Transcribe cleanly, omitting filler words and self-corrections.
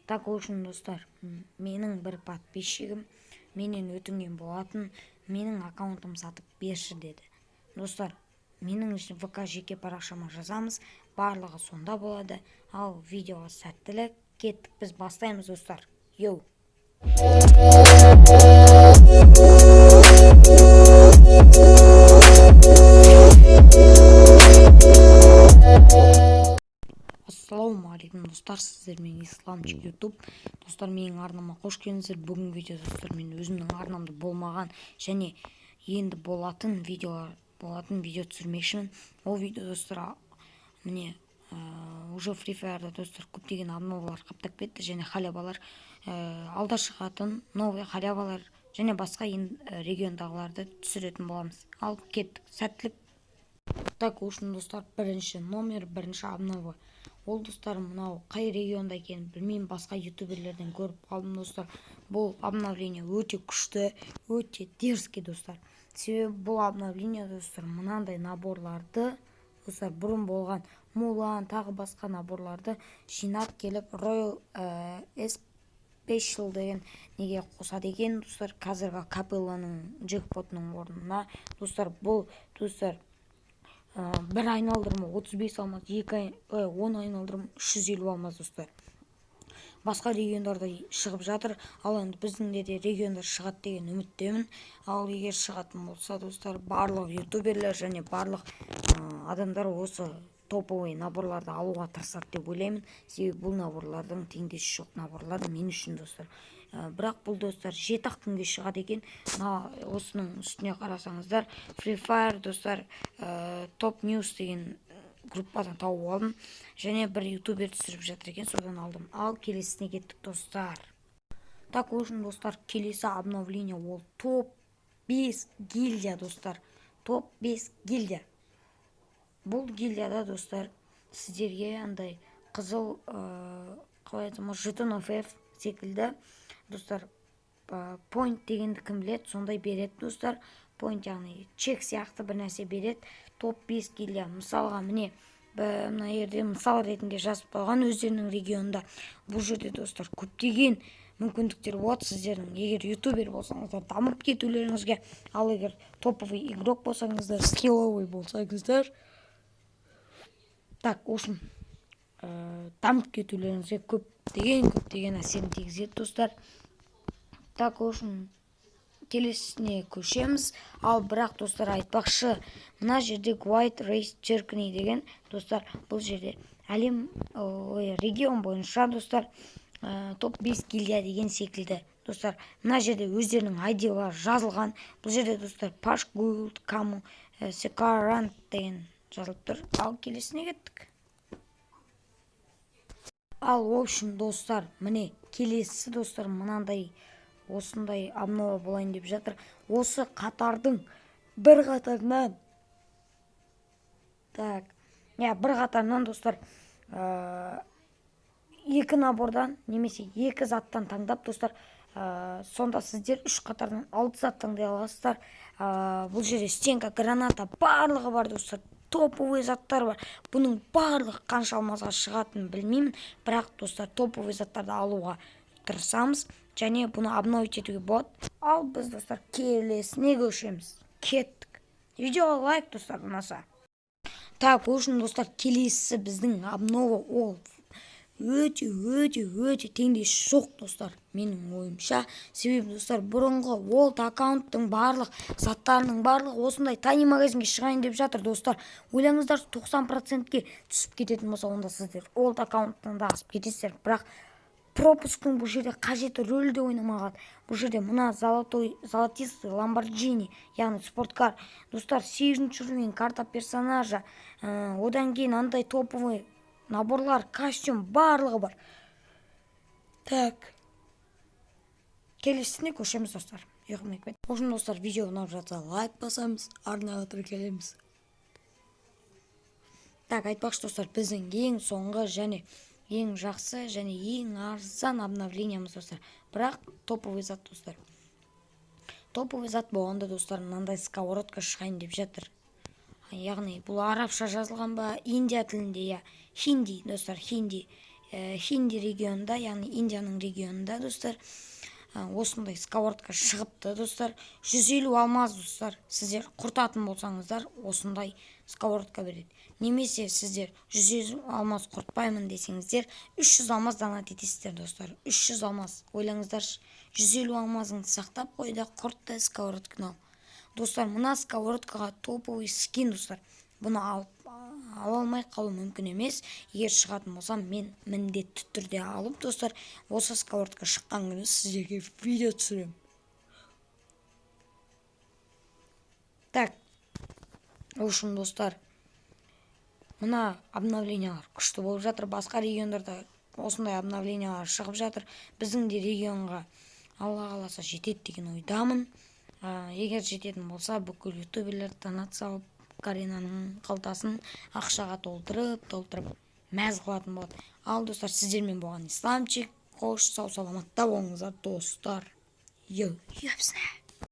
Так үшін достар, менің бір подписчигім менен өтінген болатын, менің аккаунтым сатып берші деді. Достар, менің ВК жеке парақшама жазамыз, барлығы сонда болады. Ал видеоға сәттілік, кеттік, біз бастаймыз достар. Йоу! Ассалаумағалейкум достар, сіздермен Исламчик YouTube. Достар, менің арнама қош келдіңіздер. Бүгін видео достар, мен өзімнің арнамда болмаған және енді болатын видео түсірмекшімін. Ол видео достар, міне уже Free Fire'да достар көптеген обновалар қаптап кетті және халявалар алда шығатын новый халявалар және басқа региондағыларды түсіретін боламыз. Ал кеттік, сәттілік. Так үшін достар, бірінші номер, бірінші обнова. Ол достар, мынау қай регионда екенін білмеймін, басқа ютуберлерден көріп қалдым достар. Бұл обновление өте күшті, өте дерзкий достар. Себебі бұл обновление достар, мынандай наборларды достар, бұрын болған Мулан, тағы басқа наборларды жинап келіп Royal Special деген неге қосады екен достар. Қазіргі капелланың джекпотының орнына достар, бұл достар бір айналдырма 35 алмаз, 10 айналдырма 350 алмаз достар. Басқа региондарда шығып жатыр, ал енді біздіңде де региондар шығады деген үміттемін. Ал егер шығатын болса достар, барлық ютуберлер және барлық адамдар осы топовый наборларды алуға тырысады деп ойлаймын. Себебі бұл наборлардың теңдесі жоқ наборлар мен үшін достар. Бірақ бұл достар 7 күнге шығады екен. Осының үстіне қарасаңыздар, Free Fire достар Top News деген группадан тауып алдым және бір ютубер түсіріп жатыр екен, содан алдым. Ал келесіне кеттік достар. Так үшін достар, келесі обновление ол топ 5 гильдия достар. Топ 5 гильдия. Бұл гильдияда достар сіздерге андай қызыл қалай айтсам, жетон FF секілді достар, point дегенді кім біледі, сондай береді достар. Point яғни чек сияқты бір нәрсе береді. Топ 5 гильдия. Мысалға міне мына жерде мысал ретінде жазып қойған өздерінің регионында. Бұл жерде достар көптеген мүмкіндіктер болады сіздердің. Егер ютубер болсаңыздар, дамып кетулеріңізге, ал егер топовый игрок болсаңыздар, скилловый болсаңыздар, так үшін дамып кетулеріңізге көптеген әсерін тигізеді достар. Так үшін келесіне көшеміз. Ал бірақ достар, айтпақшы, мына жерде White Race Jerkney деген достар, бұл жерде регион бойынша достар топ 5 гильдия деген секілді достар. Мына жерде өздерінің айдилары жазылған. Бұл жерде достар Паш Гулд, Каму, Секарант деген жазылып тұр. Ал келесіне кеттік. Ал общем достар, міне келесі достар мынандай осындай обнова болайын деп жатыр. Осы қатардың бір қатарынан достар екі набордан немесе екі заттан таңдап достар, сонда сіздер 3 қатардан 6 зат таңдай аласыздар. Бұл жерде стенка, граната барлығы бар достар. Топовый заттар бар. Бұның барлығы қанша алмазға шығатынын білмеймін, бірақ достар топовый заттарды алуға тырысамыз және бұны обновить етуге болады. Ал біз достар келесіне көшеміз. Кеттік. Видеоға лайк достар ұнаса. Так үшін достар, келесі біздің обнова ол өте теңдесі жоқ достар, менің ойымша. Себебі достар, бұрынғы World аккаунттың барлық заттарының барлығы осындай тайни магазинге шығайын деп жатыр достар. Ойлаңыздар, 90%-ке түсіп кететін болса, онда сіздер World аккаунттан да асып кетесіздер. Бірақ пропусктың бұл жерде қажеті рөлде ойнамаған. Бұл жерде мына золотистый Lamborghini, яғни спорткар достар, 8-ші уровень карта персонажа, одан кейін андай топовый наборлар, костюм барлығы бар. Так, келесіне көшеміз достар. Оған достар, видео ұнап жатса лайк басамыз, арнаға тіркелеміз. Так, айтпақшы достар, біздің ең соңғы және ең жақсы және ең арзан обновлениямыз достар. Бірақ топовый зат достар. Топовый зат болғанда достар, мынандай сковородка шығайын деп жатыр. Яғни бұл арабша жазылған ба, индия тілінде, хинди достар, хинди. Хинди регионында, яғни Индияның регионында достар, осындай сковородка шығыпты достар. 150 алмаз достар. Сіздер құртатын болсаңыздар, осындай сковородка береді. Немесе сіздер 150 алмаз құртпаймын десеңіздер, 300 алмаз донат етесіздер достар. 300 алмаз. Ойлаңыздаршы, 150 алмазыңды сақтап қойда, құртты сковородканы ал. Достар, мына сковородкаға топовый скин достар. Бұны ала алмай қалу мүмкін емес. Егер шығатын болсам, мен міндетті түрде алып достар, осы сковородка шыққан күні сіздерге видео түсірем. Так, үшін достар, мына обновлениялар күшті болып жатыр. Басқа региондарда осындай обновлениялар шығып жатыр. Біздің де регионға Алла қаласа жетеді деген ойдамын. Егер жететін болса, бүкіл ютуберлер донат салып, Каринаның қалтасын ақшаға толтырып мәз қылатын болады. Ал достар, сіздермен болған исламчик. Қош, сау саламатта болыңыздар достар. Йо,